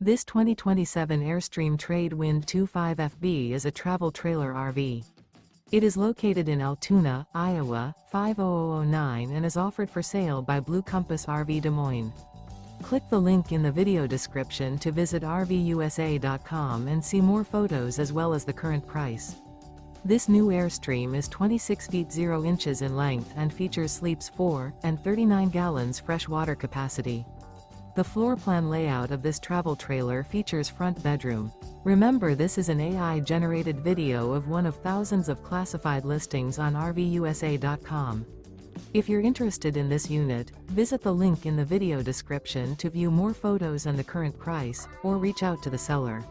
This 2027 Airstream Trade Wind 25FB is a travel trailer RV. It is located in Altoona, Iowa, 50009 and is offered for sale by Blue Compass RV Des Moines. Click the link in the video description to visit RVUSA.com and see more photos as well as the current price. This new Airstream is 26 feet 0 inches in length and features sleeps 4 and 39 gallons fresh water capacity. The floor plan layout of this travel trailer features front bedroom. Remember, this is an AI-generated video of one of thousands of classified listings on RVUSA.com. If you're interested in this unit, visit the link in the video description to view more photos and the current price, or reach out to the seller.